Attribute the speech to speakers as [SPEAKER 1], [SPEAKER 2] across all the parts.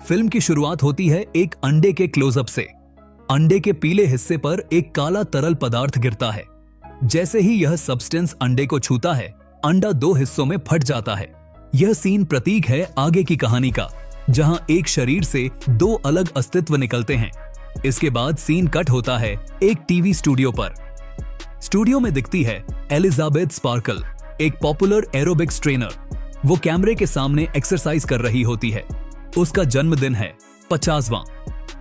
[SPEAKER 1] Film की शुरुआत होती है एक अंडे के क्लोजअप से। अंडे के पीले हिस्से पर एक काला तरल पदार्थ गिरता है। जैसे ही यह सब्सटेंस अंडे को छूता है, अंडा दो हिस्सों में फट जाता है। यह सीन प्रतीक है आगे की कहानी का, जहां एक शरीर से दो अलग अस्तित्व निकलते हैं। इसके बाद सीन कट होता है एक टीवी स्टूडियो पर। स्टूडियो में दिखती है एलिजाबेथ स्पार्कल, एक पॉपुलर एरोबिक्स ट्रेनर। वो कैमरे के सामने एक्सरसाइज कर रही होती है। उसका जन्मदिन है 50वां।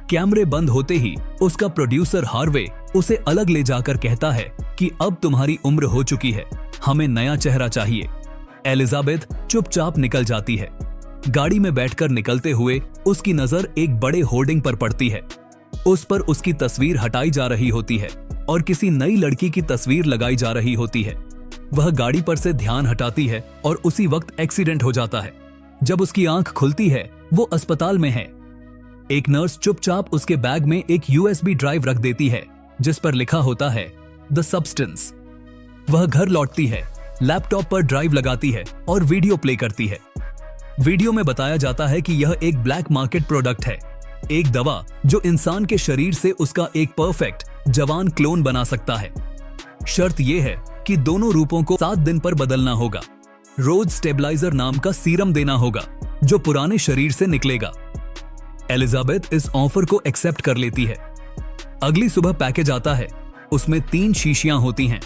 [SPEAKER 1] कैमरे बंद होते ही उसका प्रोड्यूसर हार्वे उसे अलग ले जाकर कहता है कि अब तुम्हारी उम्र हो चुकी है, हमें नया चेहरा चाहिए। एलिजाबेथ चुपचाप निकल जाती है। गाड़ी में बैठकर निकलते हुए उसकी नजर एक बड़े होर्डिंग पर पड़ती है। उस पर उसकी तस्वीर हटाई जा रही होती है और किसी नई लड़की की तस्वीर लगाई जा रही होती है। वह गाड़ी पर से ध्यान हटाती है और उसी वक्त एक्सीडेंट हो जाता है। जब उसकी आंख खुलती है, वो अस्पताल में है। एक नर्स चुपचाप उसके बैग में एक USB ड्राइव रख देती है, जिस पर लिखा होता है द सब्सटेंस। वह घर लौटती है, लैपटॉप पर ड्राइव लगाती है और वीडियो प्ले करती है। वीडियो में बताया जाता है कि यह एक ब्लैक मार्केट प्रोडक्ट है, एक दवा जो इंसान के शरीर से उसका एक परफेक्ट जवान क्लोन बना सकता है। शर्त यह है कि दोनों रूपों को 7 दिन पर बदलना होगा। रोज स्टेबलाइजर नाम का सीरम देना होगा जो पुराने शरीर से निकलेगा। एलिजाबेथ इस ऑफर को एक्सेप्ट कर लेती है। अगली सुबह पैकेज आता है। उसमें 3 शीशियां होती हैं,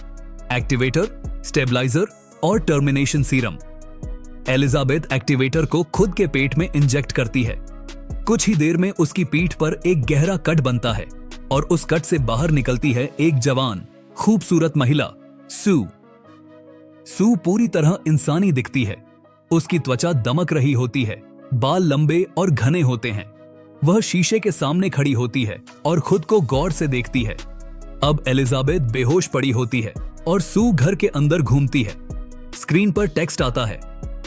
[SPEAKER 1] एक्टिवेटर, स्टेबलाइजर और टर्मिनेशन सीरम। एलिजाबेथ एक्टिवेटर को खुद के पेट में इंजेक्ट करती है। कुछ ही देर में उसकी पीठ पर एक गहरा कट बनता है और उस कट से बाहर निकलती है एक जवान, खूबसूरत महिला, सू। सू पूरी तरह इंसानी दिखती है। उसकी त्वचा दमक रही होती है, बाल लंबे और घने होते हैं। वह शीशे के सामने खड़ी होती है और खुद को गौर से देखती है। अब एलिजाबेथ बेहोश पड़ी होती है और सू घर के अंदर घूमती है। स्क्रीन पर टेक्स्ट आता है,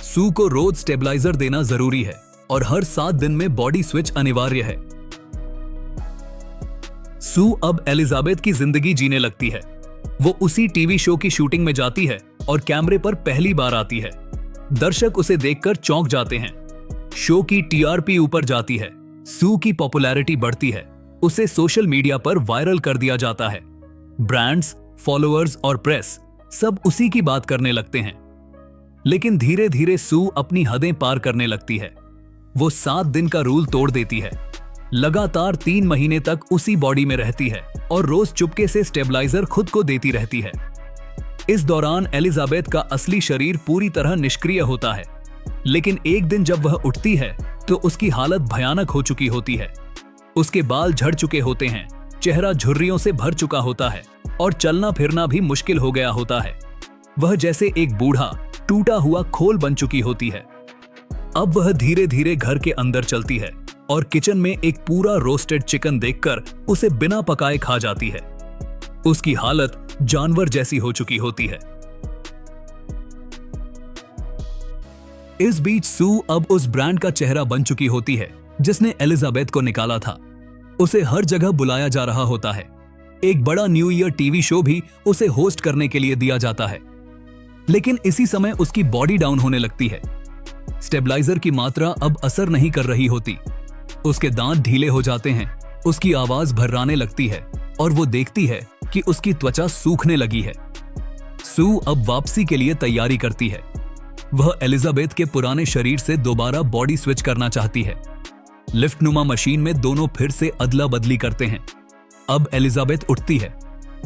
[SPEAKER 1] सू को रोज स्टेबलाइजर देना जरूरी है और हर 7 दिन में बॉडी स्विच अनिवार्य है। सू अब एलिजाबेथ की जिंदगी जीने लगती है। वो उसी टीवी शो की शूटिंग में जाती है और कैमरे पर पहली बार आती है। दर्शक उसे देखकर चौंक जाते हैं। शो की TRP ऊपर जाती है। सू की पॉपुलैरिटी बढ़ती है। उसे सोशल मीडिया पर वायरल कर दिया जाता है। ब्रांड्स, फॉलोअर्स और प्रेस सब उसी की बात करने लगते हैं। लेकिन धीरे धीरे सू अपनी हदें पार करने लगती है। वो 7 दिन का रूल तोड़ देती है। लगातार 3 महीने तक उसी बॉडी में रहती है और रोज चुपके से स्टेबलाइजर खुद को देती रहती है। इस दौरान एलिजाबेथ का असली शरीर पूरी तरह निष्क्रिय होता है। लेकिन एक दिन जब वह उठती है तो उसकी हालत भयानक हो चुकी होती है। उसके बाल झड़ चुके होते हैं, चेहरा झुर्रियों से भर चुका होता है और चलना फिरना भी मुश्किल हो गया होता है। वह जैसे एक बूढ़ा टूटा हुआ खोल बन चुकी होती है। अब वह धीरे धीरे घर के अंदर चलती है और किचन में एक पूरा रोस्टेड चिकन देखकर उसे बिना पकाए खा जाती है। उसकी हालत जानवर जैसी हो चुकी होती है। इस बीच सू अब उस ब्रांड का चेहरा बन चुकी होती है जिसने एलिजाबेथ को निकाला था। उसे हर जगह बुलाया जा रहा होता है। एक बड़ा न्यू ईयर टीवी शो भी उसे होस्ट करने के लिए दिया जाता है। लेकिन इसी समय उसकी बॉडी डाउन होने लगती है। स्टेबलाइजर की मात्रा अब असर नहीं कर रही होती। उसके दांत ढीले हो जाते हैं, उसकी आवाज भर्राने लगती है और वो देखती है कि उसकी त्वचा सूखने लगी है। सू अब वापसी के लिए तैयारी करती है। वह एलिजाबेथ के पुराने शरीर से दोबारा बॉडी स्विच करना चाहती है। लिफ्ट नुमा मशीन में दोनों फिर से अदला बदली करते हैं। अब एलिजाबेथ उठती है,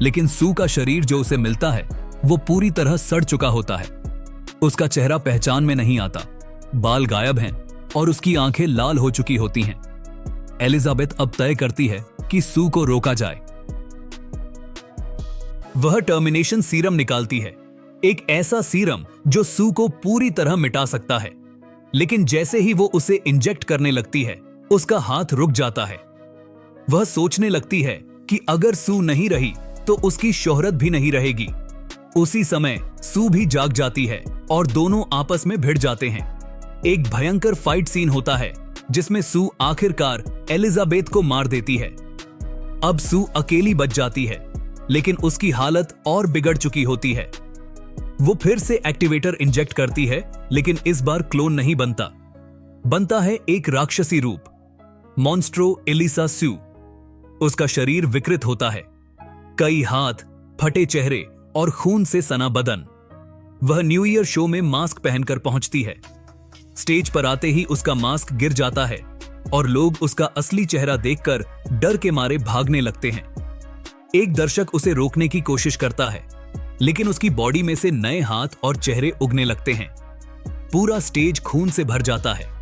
[SPEAKER 1] लेकिन सू का शरीर जो उसे मिलता है वो पूरी तरह सड़ चुका होता है। उसका चेहरा पहचान में नहीं आता, बाल गायब हैं और उसकी आंखें लाल हो चुकी होती हैं। एलिजाबेथ अब तय करती है कि सू को रोका जाए। वह टर्मिनेशन सीरम निकालती है, एक ऐसा सीरम जो सू को पूरी तरह मिटा सकता है। लेकिन जैसे ही वो उसे इंजेक्ट करने लगती है, उसका हाथ रुक जाता है। वह सोचने लगती है कि अगर सू नहीं रही तो उसकी शोहरत भी नहीं रहेगी। उसी समय सू भी जाग जाती है और दोनों आपस में भिड़ जाते हैं। एक भयंकर फाइट सीन होता है जिसमें सू आखिरकार एलिजाबेथ को मार देती है। अब सू अकेली बच जाती है, लेकिन उसकी हालत और बिगड़ चुकी होती है। वो फिर से एक्टिवेटर इंजेक्ट करती है, लेकिन इस बार क्लोन नहीं बनता है एक राक्षसी रूप। मॉन्स्ट्रो एलिसा स्यू। उसका शरीर विकृत होता है, कई हाथ, फटे चेहरे और खून से सना बदन। वह न्यू ईयर शो में मास्क पहनकर पहुंचती है। स्टेज पर आते ही उसका मास्क गिर जाता है और लोग उसका असली चेहरा देखकर डर के मारे भागने लगते हैं। एक दर्शक उसे रोकने की कोशिश करता है, लेकिन उसकी बॉडी में से नए हाथ और चेहरे उगने लगते हैं। पूरा स्टेज खून से भर जाता है।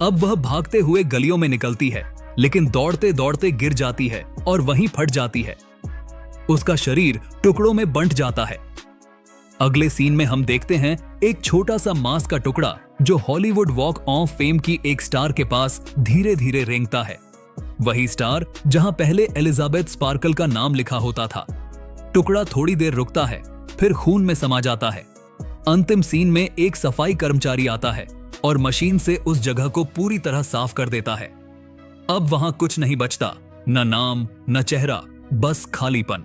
[SPEAKER 1] अब वह भागते हुए गलियों में निकलती है, लेकिन दौड़ते दौड़ते गिर जाती है और वहीं फट जाती है। उसका शरीर टुकड़ों में बंट जाता है। अगले सीन में हम देखते हैं एक छोटा सा मांस का टुकड़ा जो हॉलीवुड वॉक ऑफ फेम की एक स्टार के पास धीरे धीरे रेंगता है। वही स्टार जहां पहले एलिजाबेथ स्पार्कल का नाम लिखा होता था। टुकड़ा थोड़ी देर रुकता है, फिर खून में समा जाता है। अंतिम सीन में एक सफाई कर्मचारी आता है और मशीन से उस जगह को पूरी तरह साफ कर देता है। अब वहां कुछ नहीं बचता, न नाम न चेहरा, बस खालीपन।